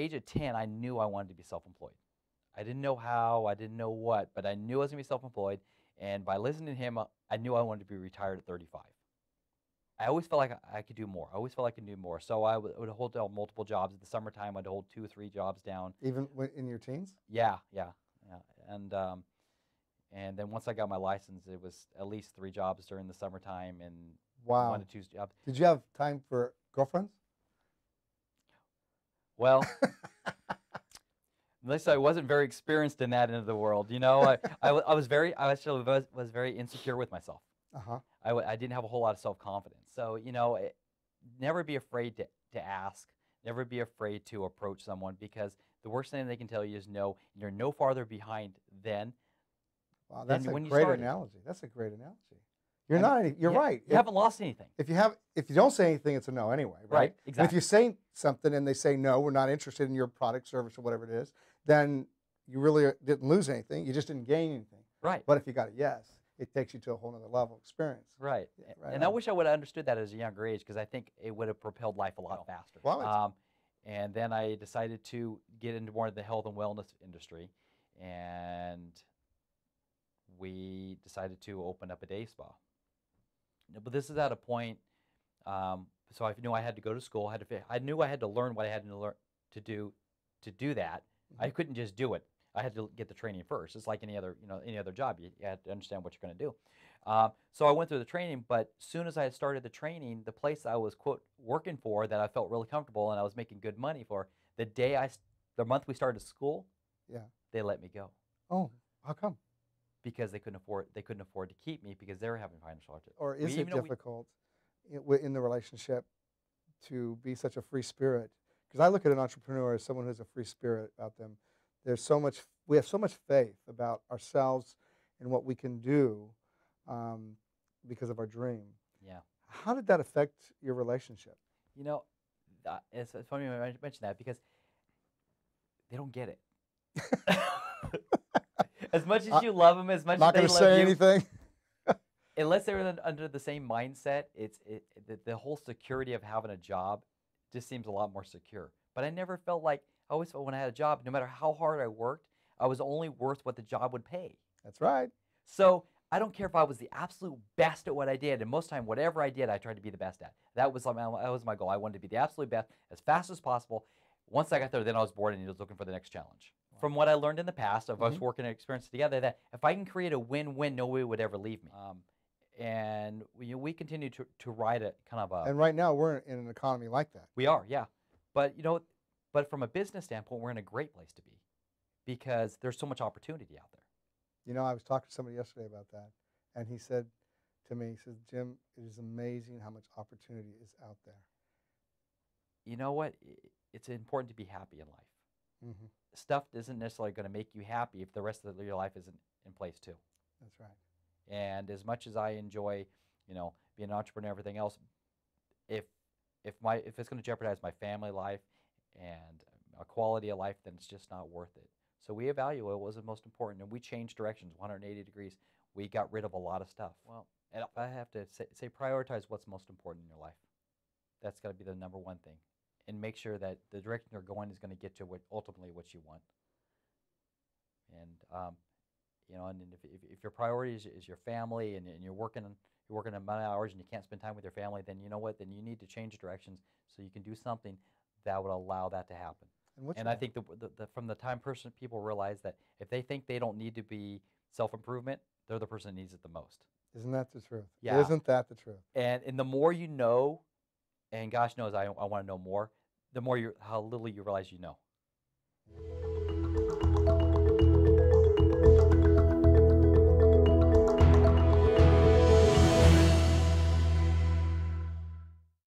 age of 10, I knew I wanted to be self-employed. I didn't know how, I didn't know what, but I knew I was going to be self-employed. And by listening to him, I knew I wanted to be retired at 35. I always felt like I could do more. I always felt like I could do more. So I would hold down multiple jobs. In the summertime, I'd hold 2 or 3 jobs down. Even in your teens? Yeah. And then once I got my license, it was at least 3 jobs during the summertime and Wow. 1 to 2 jobs. Did you have time for girlfriends? Well, at least I wasn't very experienced in that end of the world. You know, I was very insecure with myself. Uh-huh. I didn't have a whole lot of self-confidence. So, you know, never be afraid to ask. Never be afraid to approach someone, because the worst thing they can tell you is no. You're no farther behind than Wow, that's a when you great started. analogy. That's a great analogy. You're right. You haven't lost anything. If you don't say anything, it's a no anyway, right? Right, exactly. And if you say something and they say no, we're not interested in your product, service, or whatever it is, then you really didn't lose anything. You just didn't gain anything. Right. But if you got a yes, it takes you to a whole other level of experience. Right. Yeah, right and on. I wish I would have understood that at a younger age, because I think it would have propelled life a lot faster. Well, and then I decided to get into more of the health and wellness industry, and we decided to open up a day spa. But this is at a point, so I knew I had to go to school. I knew I had to learn what I had to learn to do that. Mm-hmm. I couldn't just do it. I had to get the training first. It's like any other job. You had to understand what you're going to do. So I went through the training, but as soon as I had started the training, the place I was, quote, working for, that I felt really comfortable and I was making good money for, the month we started school, yeah, they let me go. Oh, how come? Because they couldn't afford to keep me, because they were having financial hardship. Or is it difficult in the relationship to be such a free spirit? Because I look at an entrepreneur as someone who has a free spirit about them. We have so much faith about ourselves and what we can do because of our dream. Yeah. How did that affect your relationship? You know, it's funny you mention that, because they don't get it. As much as you love them, as much as they love you. Not going to say anything. Unless they're under the same mindset, the whole security of having a job just seems a lot more secure. But I never felt like, I always felt when I had a job, no matter how hard I worked, I was only worth what the job would pay. That's right. So I don't care if I was the absolute best at what I did, and most of the time, whatever I did, I tried to be the best at. That was my goal. I wanted to be the absolute best as fast as possible. Once I got there, then I was bored and was looking for the next challenge. From what I learned in the past of us working and experience together, that if I can create a win-win, nobody would ever leave me. And we continue to ride a kind of a... And right now, we're in an economy like that. We are, yeah. But, but from a business standpoint, we're in a great place to be, because there's so much opportunity out there. You know, I was talking to somebody yesterday about that, and he said to me, he says, Jim, it is amazing how much opportunity is out there. You know what? It's important to be happy in life. Mm-hmm. Stuff isn't necessarily going to make you happy if the rest of your life isn't in place too. That's right. And as much as I enjoy, being an entrepreneur and everything else, if it's going to jeopardize my family life and a quality of life, then it's just not worth it. So we evaluate what was the most important, and we changed directions 180 degrees. We got rid of a lot of stuff. Well, and if I have to say prioritize what's most important in your life. That's got to be the number one thing. And make sure that the direction you're going is going to get you ultimately what you want. And and if your priority is your family, and you're working a amount of hours and you can't spend time with your family, then you know what? Then you need to change directions so you can do something that would allow that to happen. And I think from the time people realize that if they think they don't need to be self-improvement, they're the person that needs it the most. Isn't that the truth? Yeah. Isn't that the truth? And the more you know, and gosh knows I want to know more, the more how little you realize you know.